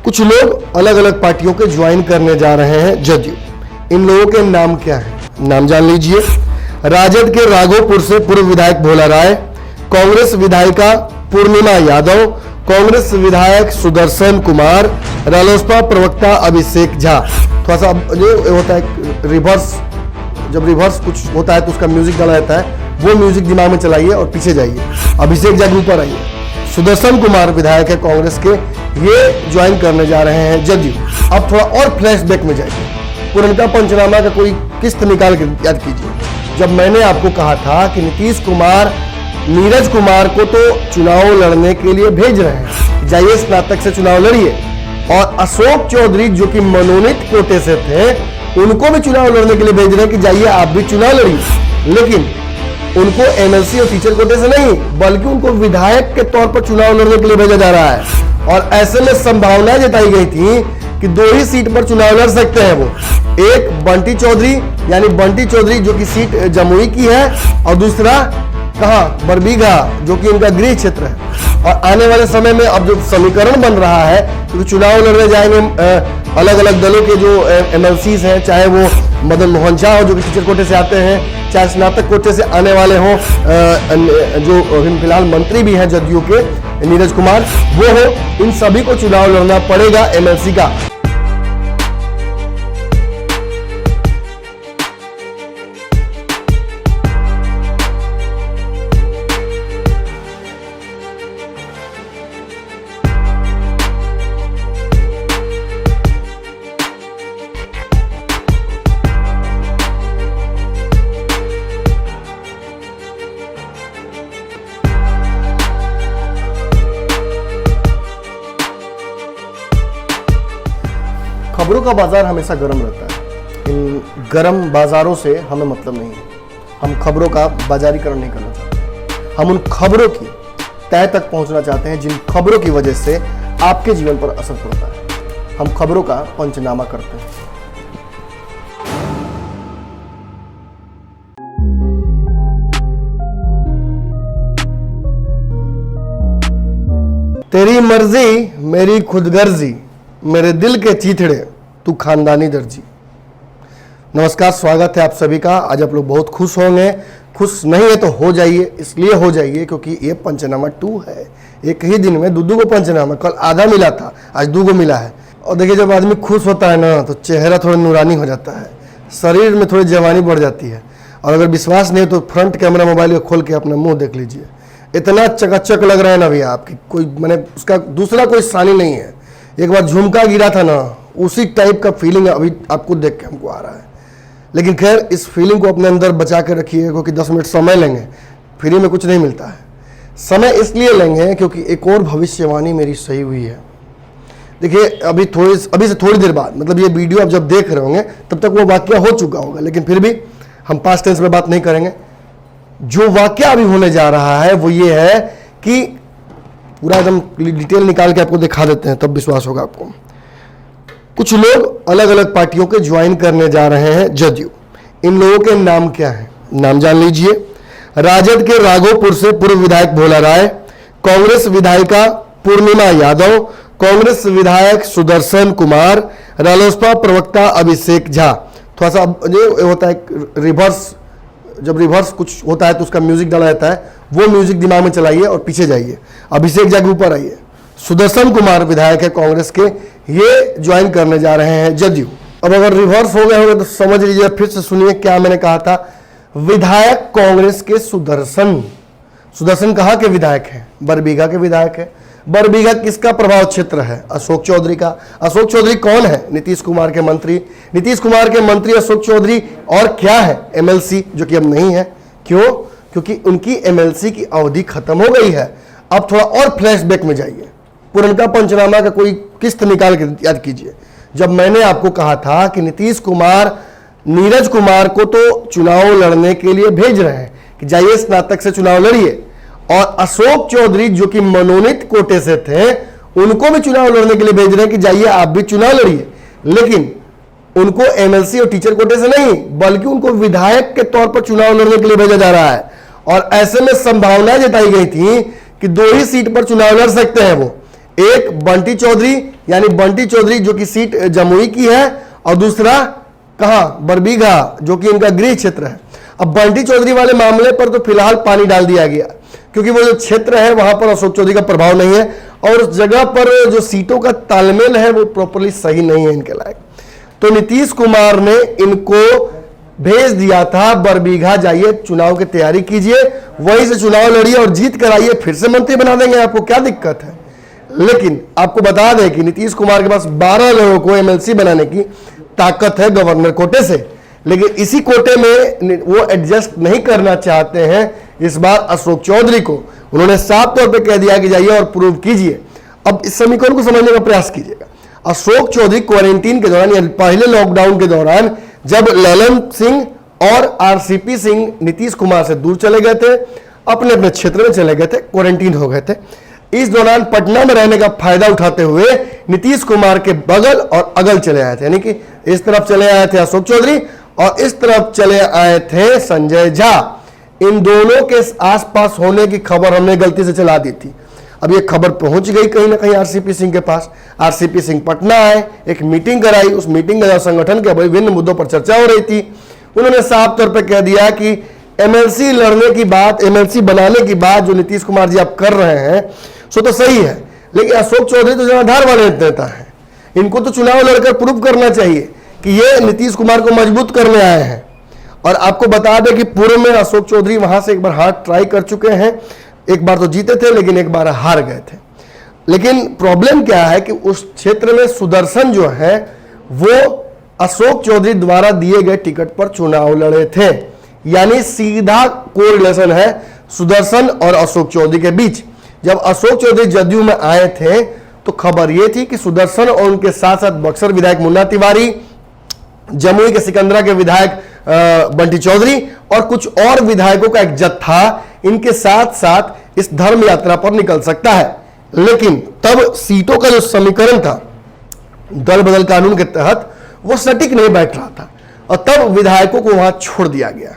कुछ लोग अलग अलग पार्टियों के ज्वाइन करने जा रहे हैं जदयू। इन लोगों के नाम क्या है, नाम जान लीजिए। राजद के राघोपुर से पूर्व विधायक भोला राय, कांग्रेस विधायिका पूर्णिमा यादव, कांग्रेस विधायक सुदर्शन कुमार, रालोसपा प्रवक्ता अभिषेक झा। थोड़ा सा जो होता है रिवर्स, जब रिवर्स कुछ होता है तो उसका म्यूजिक डाला जाता है, वो म्यूजिक दिमाग में चलाइए और पीछे जाइए। अभिषेक झा के ऊपर आइए। सुदर्शन कुमार विधायक है कांग्रेस के, ये ज्वाइन करने जा रहे हैं जदयू। अब थोड़ा और फ्लैशबैक में जाइए, पुरनका पंचनामा का कोई किस्त निकाल के याद कीजिए। जब मैंने आपको कहा था कि नीतीश कुमार नीरज कुमार को तो चुनाव लड़ने के लिए भेज रहे हैं, जाइए स्नातक से चुनाव लड़िए, और अशोक चौधरी जो कि मनोनीत कोटे से थे उनको भी चुनाव लड़ने के लिए भेज रहे हैं कि जाइए आप भी चुनाव लड़िए। लेकिन उनको एमएलसी और टीचर कोटे से नहीं, बल्कि उनको विधायक के तौर पर चुनाव लड़ने के लिए भेजा जा रहा है। और ऐसे में संभावना जताई गई थी कि 2 ही सीट पर चुनाव लड़ सकते हैं वो, एक बंटी चौधरी यानी बंटी चौधरी जो कि सीट जमुई की है, और दूसरा कहां बरबीघा जो कि इनका गृह क्षेत्र है। और आने वाले समय में अब जो समीकरण बन रहा है, क्योंकि चुनाव लड़ने जाएंगे अलग अलग दलों के जो एमएलसीज हैं, चाहे वो मदन मोहन झा हो जो कि टीचर कोटे से आते हैं, चाहे स्नातक कोटे से आने वाले हों जो फिलहाल मंत्री भी हैं जदयू के नीरज कुमार, वो हो, इन सभी को चुनाव लड़ना पड़ेगा एमएलसी का। खबरों का बाजार हमेशा गर्म रहता है। इन गर्म बाजारों से हमें मतलब नहीं है। हम खबरों का बाजारीकरण नहीं करना चाहते। हम उन खबरों की तह तक पहुंचना चाहते हैं जिन खबरों की वजह से आपके जीवन पर असर पड़ता है। हम खबरों का पंचनामा करते हैं। तेरी मर्जी मेरी खुदगर्जी, मेरे दिल के चीथड़े तू खानदानी दर्जी। नमस्कार, स्वागत है आप सभी का। आज आप लोग बहुत खुश होंगे। खुश नहीं है तो हो जाइए, इसलिए हो जाइए क्योंकि ये पंचनामा 2 है। एक ही दिन में दो को पंचनामा, कल आधा मिला था, आज 2 को मिला है। और देखिए, जब आदमी खुश होता है ना तो चेहरा थोड़ा नूरानी हो जाता है, शरीर में थोड़ी जवानी बढ़ जाती है। और अगर विश्वास नहीं तो फ्रंट कैमरा मोबाइल को खोल के अपना मुँह देख लीजिए, इतना चकाचक लग रहा है ना भैया आपकी, कोई मैंने उसका दूसरा कोई सानी नहीं है। एक बार झुमका गिरा था ना, उसी टाइप का फीलिंग अभी आपको देख के हमको आ रहा है। लेकिन खैर, इस फीलिंग को अपने अंदर बचा के रखिए, क्योंकि 10 मिनट समय लेंगे, फ्री में कुछ नहीं मिलता है। समय इसलिए लेंगे क्योंकि एक और भविष्यवाणी मेरी सही हुई है। देखिए, अभी से थोड़ी देर बाद, मतलब ये वीडियो आप जब देख रहे होंगे तब तक वो वाकया हो चुका होगा, लेकिन फिर भी हम पास्ट टेंस में बात नहीं करेंगे। जो वाकया अभी होने जा रहा है वो ये है कि पूरा एकदम डिटेल निकाल के आपको दिखा देते हैं, तब विश्वास होगा आपको। कुछ लोग अलग अलग पार्टियों के ज्वाइन करने जा रहे हैं जदयू। इन लोगों के नाम क्या है, नाम जान लीजिए। राजद के राघोपुर से पूर्व विधायक भोला राय, कांग्रेस विधायिका पूर्णिमा यादव, कांग्रेस विधायक सुदर्शन कुमार, रालोसपा प्रवक्ता अभिषेक झा। थोड़ा सा जो होता है रिवर्स, जब रिवर्स कुछ होता है तो उसका म्यूजिक डाला जाता है, वो म्यूजिक दिमाग में चलाइए और पीछे जाइए। अभिषेक झा के ऊपर आइए। सुदर्शन कुमार विधायक है कांग्रेस के, ये ज्वाइन करने जा रहे हैं जदयू। अब अगर रिवर्स हो गए होंगे तो समझ लीजिए, फिर से सुनिए क्या मैंने कहा था। विधायक कांग्रेस के सुदर्शन कहाँ के विधायक हैं? बरबीघा के विधायक है। बरबीघा किसका प्रभाव क्षेत्र है? अशोक चौधरी का। अशोक चौधरी कौन है? नीतीश कुमार के मंत्री। नीतीश कुमार के मंत्री अशोक चौधरी और क्या है? एमएलसी, जो कि अब नहीं है। क्यों? क्योंकि उनकी एमएलसी की अवधि खत्म हो गई है। अब थोड़ा और फ्लैशबैक में जाइए, पुरनका पंचनामा का कोई किस्त निकाल के याद कीजिए। जब मैंने आपको कहा था कि नीतीश कुमार नीरज कुमार को तो चुनाव लड़ने के लिए भेज रहे हैं कि जाइए स्नातक से चुनाव लड़िए, और अशोक चौधरी जो कि मनोनीत कोटे से थे उनको भी चुनाव लड़ने के लिए भेज रहे हैं कि जाइए आप भी चुनाव लड़िए। लेकिन उनको एमएलसी और टीचर कोटे से नहीं, बल्कि उनको विधायक के तौर पर चुनाव लड़ने के लिए भेजा जा रहा है। और ऐसे में संभावना जताई गई थी कि 2 ही सीट पर चुनाव लड़ सकते हैं वो, एक बंटी चौधरी, यानी बंटी चौधरी जो कि सीट जमुई की है, और दूसरा कहां, बरबीघा, जो कि इनका गृह क्षेत्र है। अब बंटी चौधरी वाले मामले पर तो फिलहाल पानी डाल दिया गया, क्योंकि वो जो क्षेत्र है वहां पर अशोक चौधरी का प्रभाव नहीं है, और उस जगह पर जो सीटों का तालमेल है वो प्रॉपरली सही नहीं है इनके लायक। तो नीतीश कुमार ने इनको भेज दिया था, बरबीघा जाइए, चुनाव की तैयारी कीजिए, वहीं से चुनाव लड़िए और जीत कर आइए, फिर से मंत्री बना देंगे, आपको क्या दिक्कत है। लेकिन आपको बता दें कि नीतीश कुमार के पास 12 लोगों को एमएलसी बनाने की ताकत है गवर्नर कोटे से, लेकिन इसी कोटे में वो एडजस्ट नहीं करना चाहते हैं इस बार अशोक चौधरी को। उन्होंने साफ तौर पे कह दिया कि जाइए और प्रूव कीजिए। अब इस समीकरण को समझने का प्रयास कीजिएगा। अशोक चौधरी क्वारंटीन के दौरान, यानी पहले लॉकडाउन के दौरान, जब ललन सिंह और आरसीपी सिंह नीतीश कुमार से दूर चले गए थे, अपने अपने क्षेत्र में चले गए थे, क्वारंटीन हो गए थे, इस दौरान पटना में रहने का फायदा उठाते हुए नीतीश कुमार के बगल और अगल चले आए थे। यानी कि इस तरफ चले आए थे अशोक चौधरी और इस तरफ चले आए थे संजय झा। इन दोनों के आसपास होने की खबर हमने गलती से चला दी थी। अब ये खबर पहुंच गई कहीं ना कहीं आरसीपी सिंह के पास। आरसीपी सिंह पटना आए, एक मीटिंग कराई। उस मीटिंग में संगठन के विभिन्न मुद्दों पर चर्चा हो रही थी। उन्होंने साफ तौर पर कह दिया कि एमएलसी लड़ने की बात, एमएलसी बनाने की बात जो नीतीश कुमार जी आप कर रहे हैं सो तो सही है, लेकिन अशोक चौधरी तो जनाधार वाले नेता है, इनको तो चुनाव लड़कर प्रूव करना चाहिए कि ये नीतीश कुमार को मजबूत करने आए हैं। और आपको बता दें कि पूर्व में अशोक चौधरी वहां से एक बार हार ट्राई कर चुके हैं। एक बार तो जीते थे, लेकिन एक बार हार गए थे। लेकिन प्रॉब्लम क्या है कि उस क्षेत्र में सुदर्शन जो है वो अशोक चौधरी द्वारा दिए गए टिकट पर चुनाव लड़े थे, यानी सीधा कोरिलेशन है सुदर्शन और अशोक चौधरी के बीच। जब अशोक चौधरी जदयू में आए थे तो खबर यह थी कि सुदर्शन और उनके साथ साथ बक्सर विधायक मुन्ना तिवारी, जमुई के सिकंदरा के विधायक बंटी चौधरी और कुछ और विधायकों का एक जत्था इनके साथ साथ इस धर्म यात्रा पर निकल सकता है। लेकिन तब सीटों का जो समीकरण था दल बदल कानून के तहत वो सटीक नहीं बैठ रहा था, और तब विधायकों को वहां छोड़ दिया गया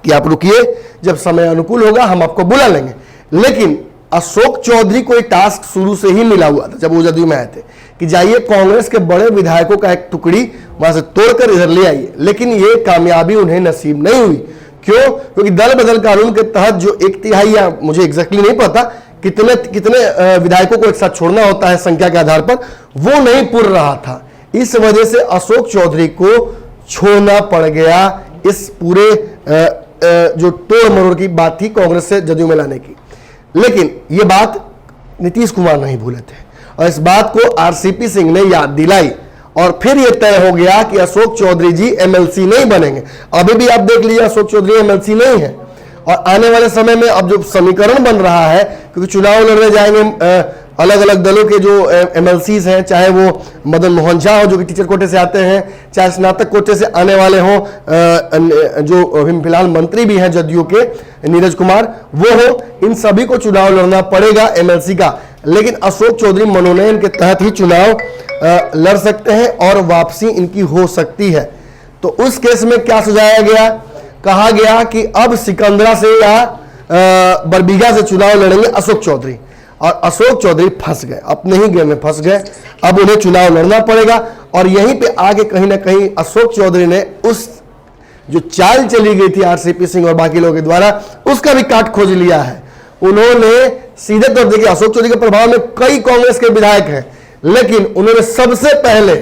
कि आप रुकिए, जब समय अनुकूल होगा हम आपको बुला लेंगे। लेकिन अशोक चौधरी को एक टास्क शुरू से ही मिला हुआ था जब वो जदयू में आए थे कि जाइए कांग्रेस के बड़े विधायकों का एक टुकड़ी वहां से तोड़कर इधर ले आइए। लेकिन ये कामयाबी उन्हें नसीब नहीं हुई। क्यों? क्योंकि दल बदल कानून के तहत जो 1/3 या मुझे एग्जैक्टली नहीं पता कितने कितने विधायकों को एक साथ छोड़ना होता है संख्या के आधार पर, वो नहीं पुर रहा था। इस वजह से अशोक चौधरी को छोड़ना पड़ गया इस पूरे जो तोड़ मरोड़ की बात थी कांग्रेस से जदयू में लाने की। लेकिन यह बात नीतीश कुमार नहीं भूले थे और इस बात को आरसीपी सिंह ने याद दिलाई, और फिर यह तय हो गया कि अशोक चौधरी जी एमएलसी नहीं बनेंगे। अभी भी आप देख लीजिए अशोक चौधरी एमएलसी नहीं है, और आने वाले समय में अब जो समीकरण बन रहा है, क्योंकि चुनाव लड़ने जाएंगे अलग अलग दलों के जो एमएलसीज हैं, चाहे वो मदन मोहन झा हो जो कि टीचर कोटे से आते हैं, चाहे स्नातक कोटे से आने वाले हों जो अभी फिलहाल मंत्री भी हैं जदयू के नीरज कुमार, वो हो, इन सभी को चुनाव लड़ना पड़ेगा एमएलसी का। लेकिन अशोक चौधरी मनोनयन के तहत ही चुनाव लड़ सकते हैं और वापसी इनकी हो सकती है। तो उस केस में क्या सुझाया गया? कहा गया कि अब सिकंदरा से या बरबीघा से चुनाव लड़ेंगे अशोक चौधरी, और अशोक चौधरी फंस गए, अपने ही गेम में फंस गए। अब उन्हें चुनाव लड़ना पड़ेगा, और यहीं पे आगे कहीं ना कहीं अशोक चौधरी ने उस जो चाल चली गई थी आरसीपी सिंह और बाकी लोगों के द्वारा, उसका भी काट खोज लिया है। उन्होंने सीधे तौर देखिए अशोक चौधरी के प्रभाव में कई कांग्रेस के विधायक हैं, लेकिन उन्होंने सबसे पहले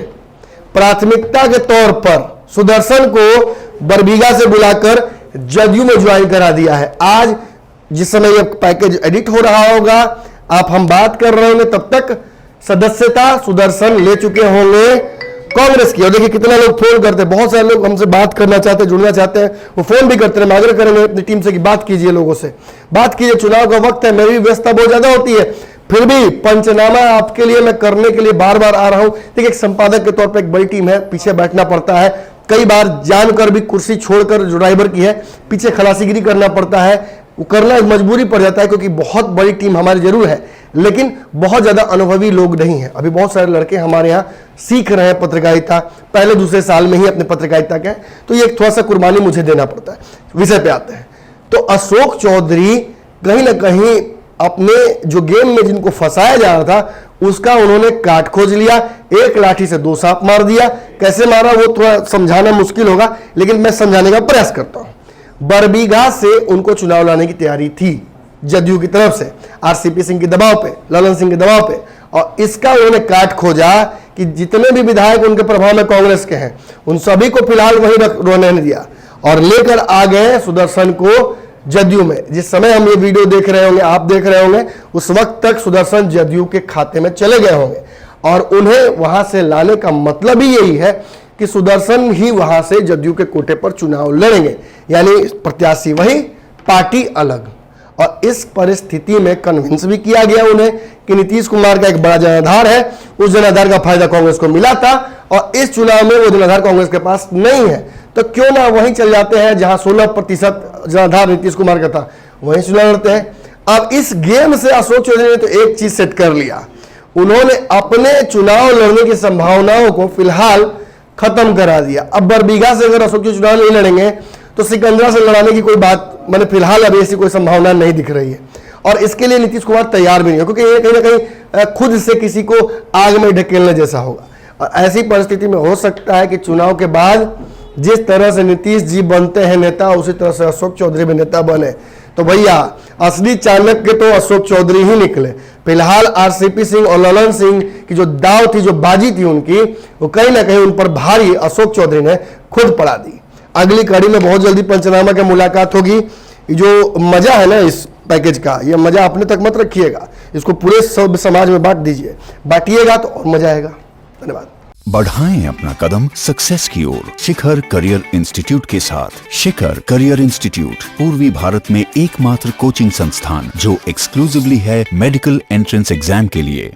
प्राथमिकता के तौर पर सुदर्शन को बरबीघा से बुलाकर जदयू में ज्वाइन करा दिया है। आज जिस समय यह पैकेज एडिट हो रहा होगा, आप हम बात कर रहे होंगे, तब तक सदस्यता सुदर्शन ले चुके होंगे कांग्रेस की। और देखिए कितना लोग फोन करते हैं, बहुत सारे लोग हमसे बात करना चाहते हैं, जुड़ना चाहते हैं, वो फोन भी करते हैं। मैं आग्रह करेंगे अपनी टीम से कि बात कीजिए, लोगों से बात कीजिए। चुनाव का वक्त है, मेरी व्यवस्था बहुत ज्यादा होती है, फिर भी पंचनामा आपके लिए मैं करने के लिए बार बार आ रहा हूं। देखिए एक संपादक के तौर पर एक बड़ी टीम है, पीछे बैठना पड़ता है, कई बार जानकर भी कुर्सी छोड़कर जो ड्राइवर की है पीछे खलासीगिरी करना पड़ता है, वो करना मजबूरी पड़ जाता है, क्योंकि बहुत बड़ी टीम हमारी जरूर है, लेकिन बहुत ज्यादा अनुभवी लोग नहीं है। अभी बहुत सारे लड़के हमारे यहाँ सीख रहे हैं पत्रकारिता, पहले दूसरे साल में ही अपने पत्रकारिता के, तो ये थोड़ा सा कुर्बानी मुझे देना पड़ता है। विषय पे आते हैं तो अशोक चौधरी कहीं ना कहीं अपने जो गेम में जिनको फंसाया जा रहा था उसका उन्होंने काट खोज लिया, एक लाठी से 2 सांप मार दिया। कैसे मारा वो थोड़ा समझाना मुश्किल होगा, लेकिन मैं समझाने का प्रयास करता हूं। बरबीघा से उनको चुनाव लाने की तैयारी थी जदयू की तरफ से, आरसीपी सिंह के दबाव पे, ललन सिंह के दबाव पे, और इसका उन्होंने काट खोजा कि जितने भी विधायक उनके प्रभाव में कांग्रेस के हैं उन सभी को फिलहाल वहीं रहने दिया और लेकर आ गए सुदर्शन को जदयू में। जिस समय हम ये वीडियो देख रहे होंगे, आप देख रहे होंगे, उस वक्त तक सुदर्शन जदयू के खाते में चले गए होंगे और उन्हें वहां से लाने का मतलब ही यही है कि सुदर्शन ही वहां से जदयू के कोटे पर चुनाव लड़ेंगे, यानी प्रत्याशी वही, पार्टी अलग। और इस परिस्थिति में कन्विंस भी किया गया उन्हें कि नीतीश कुमार का एक बड़ा जनाधार है, उस जनाधार का फायदा कांग्रेस को मिला था और इस चुनाव में वो जनाधार कांग्रेस के पास नहीं है, तो क्यों ना वहीं चल जाते हैं जहां 16% जनाधार नीतीश कुमार का था, वहीं चुनाव लड़ते हैं। अब इस गेम से अशोक चौधरी ने तो एक चीज सेट कर लिया, उन्होंने अपने चुनाव लड़ने की संभावनाओं को फिलहाल खत्म करा दिया। अब बरबीघा से अगर अशोक चुनाव नहीं लड़ेंगे तो सिकंदरा से लड़ाने की कोई बात मैंने फिलहाल अभी ऐसी कोई संभावना नहीं दिख रही है और इसके लिए नीतीश कुमार तैयार भी नहीं है, क्योंकि ये कहीं ना कहीं खुद से किसी को आग में ढकेलने जैसा होगा। और ऐसी परिस्थिति में हो सकता है कि चुनाव के बाद जिस तरह से नीतीश जी बनते हैं नेता, उसी तरह से अशोक चौधरी भी नेता बने। तो भैया असली चाणक्य तो अशोक चौधरी ही निकले। फिलहाल आरसीपी सिंह और ललन सिंह की जो दाव थी, जो बाजी थी उनकी, वो कहीं ना कहीं उन पर भारी अशोक चौधरी ने खुद पड़ा दी। अगली कड़ी में बहुत जल्दी पंचनामा की मुलाकात होगी। जो मजा है ना इस पैकेज का, ये मजा अपने तक मत रखिएगा, इसको पूरे सब समाज में बांट दीजिए, बांटिएगा तो और मजा आएगा। धन्यवाद। बढ़ाएं अपना कदम सक्सेस की ओर शिखर करियर इंस्टीट्यूट के साथ। शिखर करियर इंस्टीट्यूट पूर्वी भारत में एकमात्र कोचिंग संस्थान जो एक्सक्लूसिवली है मेडिकल एंट्रेंस एग्जाम के लिए।